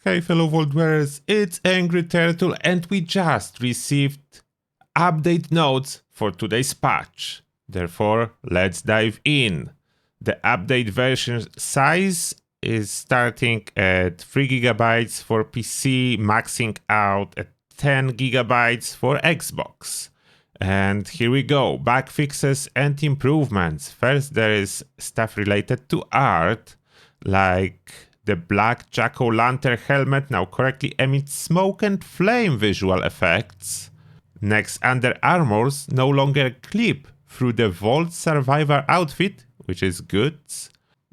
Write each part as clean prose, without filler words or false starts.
Hey fellow Vault Dwellers, it's Angry Turtle and we just received update notes for today's patch. Therefore, let's dive in. The update version size is starting at 3 GB for PC, maxing out at 10 GB for Xbox. And here we go, bug fixes and improvements. First, there is stuff related to art, like the black jack-o'-lantern helmet now correctly emits smoke and flame visual effects. Next, under armors no longer clip through the Vault Survivor outfit, which is good.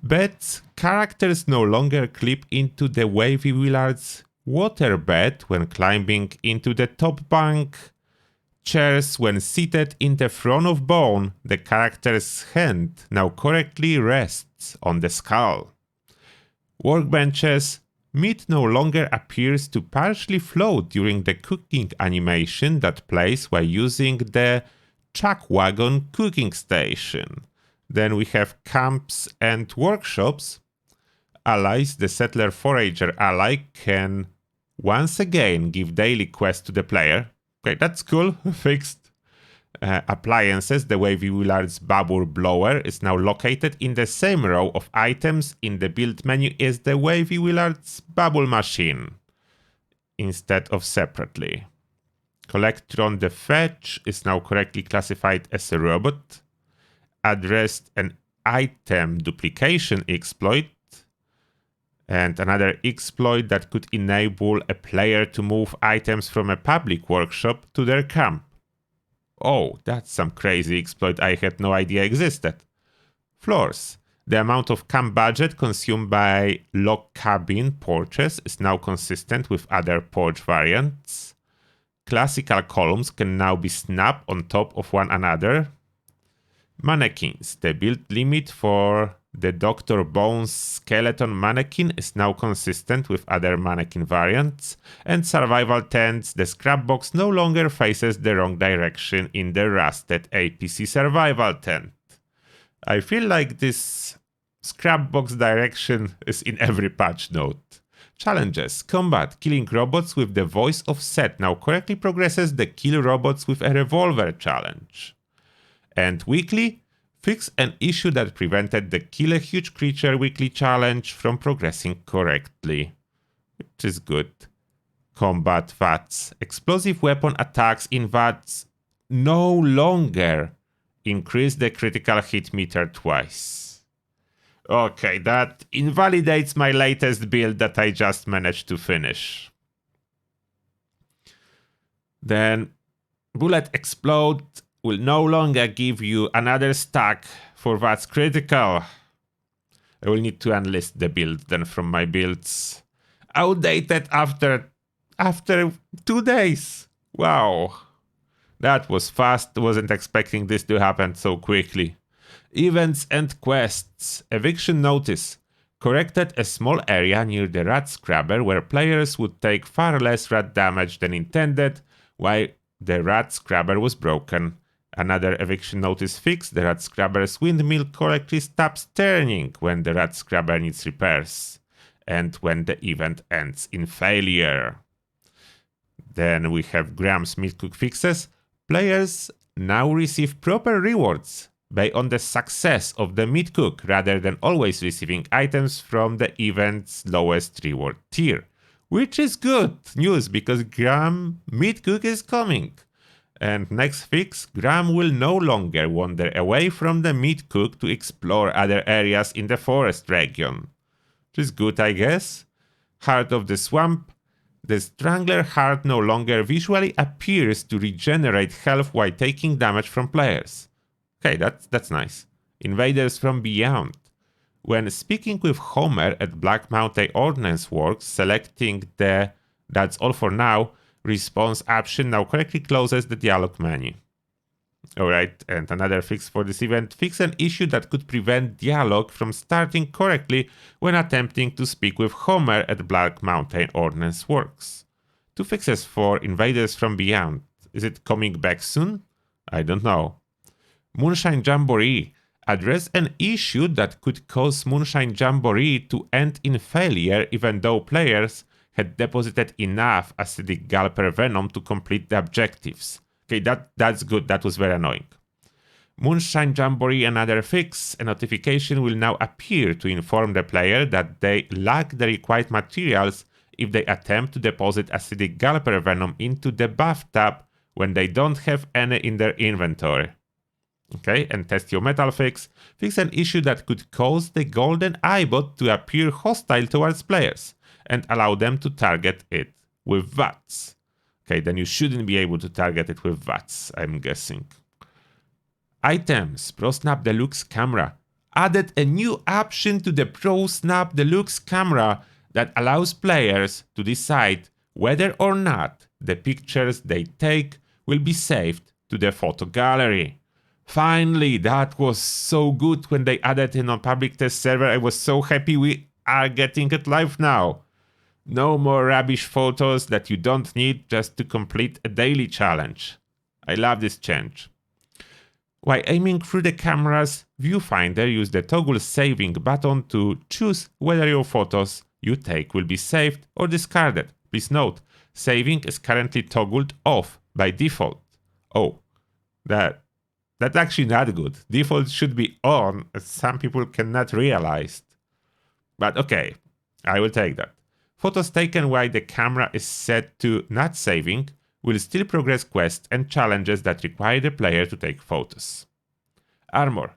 Beds, characters no longer clip into the Wavy Willard's water bed when climbing into the top bunk. Chairs, when seated in the throne of bone, the character's hand now correctly rests on the skull. Workbenches, meat no longer appears to partially float during the cooking animation that plays while using the chuck wagon cooking station. Then we have camps and workshops. Allies, the settler forager ally, can once again give daily quests to the player. Okay, that's cool, fixed. Appliances, the Wavy Willard's bubble blower is now located in the same row of items in the build menu as the Wavy Willard's bubble machine, instead of separately. Collectron the Fetch is now correctly classified as a robot. Addressed an item duplication exploit, and another exploit that could enable a player to move items from a public workshop to their camp. Oh, that's some crazy exploit I had no idea existed. Floors. The amount of camp budget consumed by log cabin porches is now consistent with other porch variants. Classical columns can now be snapped on top of one another. Mannequins. The build limit for the Dr. Bones skeleton mannequin is now consistent with other mannequin variants. And survival tents. The scrap box no longer faces the wrong direction in the rusted APC survival tent. I feel like this scrap box direction is in every patch note. Challenges. Combat. Killing robots with the voice of Seth now correctly progresses the kill robots with a revolver challenge. And weekly, fix an issue that prevented the Kill a Huge Creature weekly challenge from progressing correctly, which is good. Combat VATS. Explosive weapon attacks in VATS no longer increase the critical hit meter twice. Okay, that invalidates my latest build that I just managed to finish. Then, Bullet Explode will no longer give you another stack for VATS critical. I will need to enlist the build then from my builds. Outdated after 2 days. Wow. That was fast. Wasn't expecting this to happen so quickly. Events and quests. Eviction Notice. Corrected a small area near the rat scrubber where players would take far less rat damage than intended while the rat scrubber was broken. Another eviction notice fix, the rat scrubber's windmill correctly stops turning when the rat scrubber needs repairs, and when the event ends in failure. Then we have Graham's meat cook fixes. Players now receive proper rewards based on the success of the meat cook, rather than always receiving items from the event's lowest reward tier. Which is good news, because Graham meat cook is coming. And next fix, Graham will no longer wander away from the meat cook to explore other areas in the forest region. Which is good, I guess. Heart of the Swamp. The Strangler Heart no longer visually appears to regenerate health while taking damage from players. Okay, that's nice. Invaders from Beyond. When speaking with Homer at Black Mountain Ordnance Works, selecting the "That's all for now" response option now correctly closes the dialog menu. Alright, and another fix for this event. Fix an issue that could prevent dialogue from starting correctly when attempting to speak with Homer at Black Mountain Ordnance Works. 2 fixes for Invaders from Beyond. Is it coming back soon? I don't know. Moonshine Jamboree. Address an issue that could cause Moonshine Jamboree to end in failure even though players had deposited enough acidic gulper venom to complete the objectives. Okay, that's good. That was very annoying. Moonshine Jamboree, another fix. A notification will now appear to inform the player that they lack the required materials if they attempt to deposit acidic gulper venom into the bathtub when they don't have any in their inventory. Okay, and test your metal fix. Fix an issue that could cause the golden eyebot to appear hostile towards players and allow them to target it with VATS. Okay, then you shouldn't be able to target it with VATS, I'm guessing. Items, ProSnap Deluxe camera. Added a new option to the ProSnap Deluxe camera that allows players to decide whether or not the pictures they take will be saved to the photo gallery. Finally, that was so good when they added it on public test server. I was so happy we are getting it live now. No more rubbish photos that you don't need just to complete a daily challenge. I love this change. While aiming through the camera's viewfinder, use the toggle saving button to choose whether your photos you take will be saved or discarded. Please note, saving is currently toggled off by default. Oh, that's actually not good. Default should be on, as some people cannot realize. But okay, I will take that. Photos taken while the camera is set to not saving will still progress quests and challenges that require the player to take photos. Armor.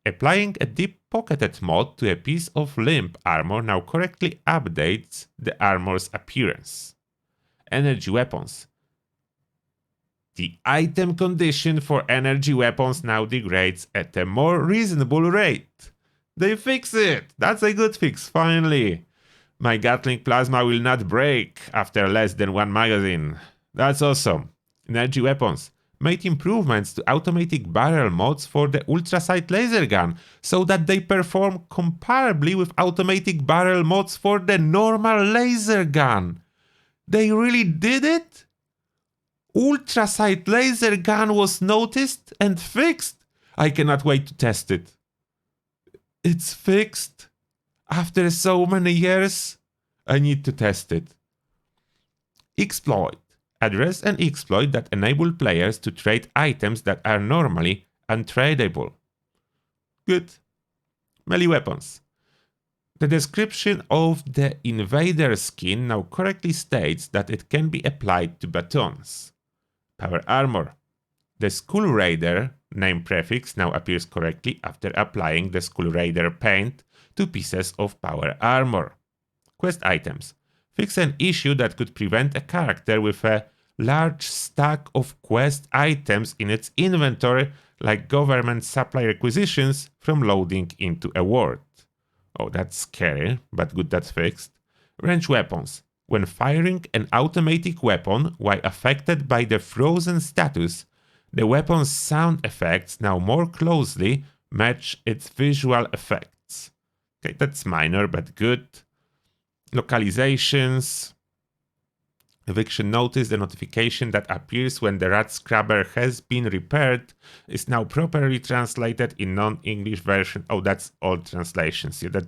Applying a deep-pocketed mod to a piece of limb armor now correctly updates the armor's appearance. Energy weapons. The item condition for energy weapons now degrades at a more reasonable rate. They fix it! That's a good fix, finally! My Gatling plasma will not break after less than one magazine. That's awesome. Energy weapons made improvements to automatic barrel mods for the ultrasight laser gun so that they perform comparably with automatic barrel mods for the normal laser gun. They really did it? Ultrasight laser gun was noticed and fixed. I cannot wait to test it. It's fixed? After so many years? I need to test it. Exploit. Address an exploit that enable players to trade items that are normally untradeable. Good. Melee weapons. The description of the Invader skin now correctly states that it can be applied to batons. Power armor. The Skull Raider name prefix now appears correctly after applying the Skull Raider paint to pieces of power armor. Quest items. Fix an issue that could prevent a character with a large stack of quest items in its inventory, like government supply requisitions, from loading into a world. Oh, that's scary, but good that's fixed. Range weapons. When firing an automatic weapon while affected by the frozen status, the weapon's sound effects now more closely match its visual effects. Okay, that's minor, but good. Localizations. Eviction Notice, the notification that appears when the rat scrubber has been repaired, is now properly translated in non-English version. Oh, that's old translations. Yeah,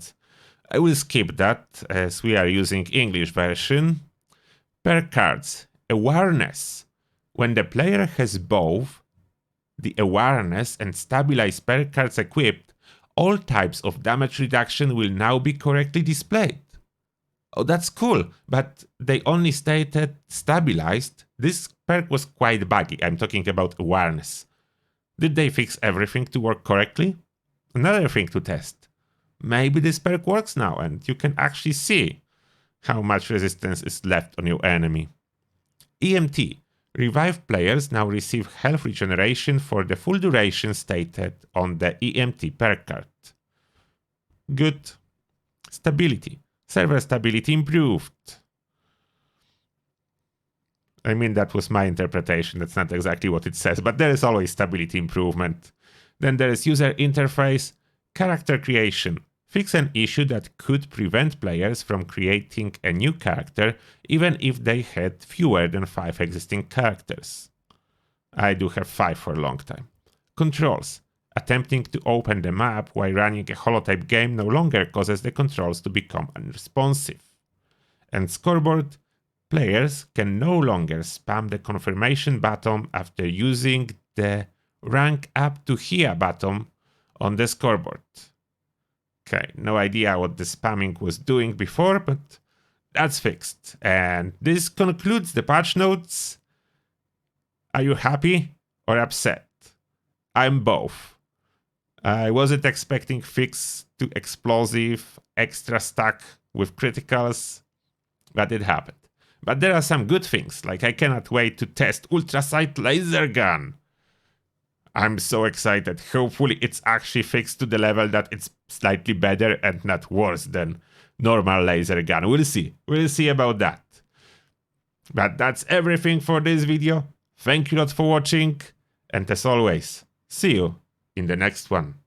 I will skip that as we are using English version. Perk cards. Awareness. When the player has both the awareness and stabilize perk cards equipped, all types of damage reduction will now be correctly displayed. Oh, that's cool, but they only stated stabilized. This perk was quite buggy. I'm talking about awareness. Did they fix everything to work correctly? Another thing to test. Maybe this perk works now and you can actually see how much resistance is left on your enemy. EMT. Revived players now receive health regeneration for the full duration stated on the EMT perk card. Good. Stability. Server stability improved. I mean, that was my interpretation. That's not exactly what it says, but there is always stability improvement. Then there is user interface, character creation. Fix an issue that could prevent players from creating a new character even if they had fewer than 5 existing characters. I do have 5 for a long time. Controls. Attempting to open the map while running a holotype game no longer causes the controls to become unresponsive. And scoreboard, players can no longer spam the confirmation button after using the rank up to here button on the scoreboard. Okay, no idea what the spamming was doing before, but that's fixed. And this concludes the patch notes. Are you happy or upset? I'm both. I wasn't expecting fix to explosive, extra stack with criticals, but it happened. But there are some good things, like I cannot wait to test Ultrasight Laser Gun. I'm so excited. Hopefully it's actually fixed to the level that it's slightly better and not worse than normal laser gun. We'll see. We'll see about that. But that's everything for this video. Thank you a lot for watching. And as always, see you in the next one.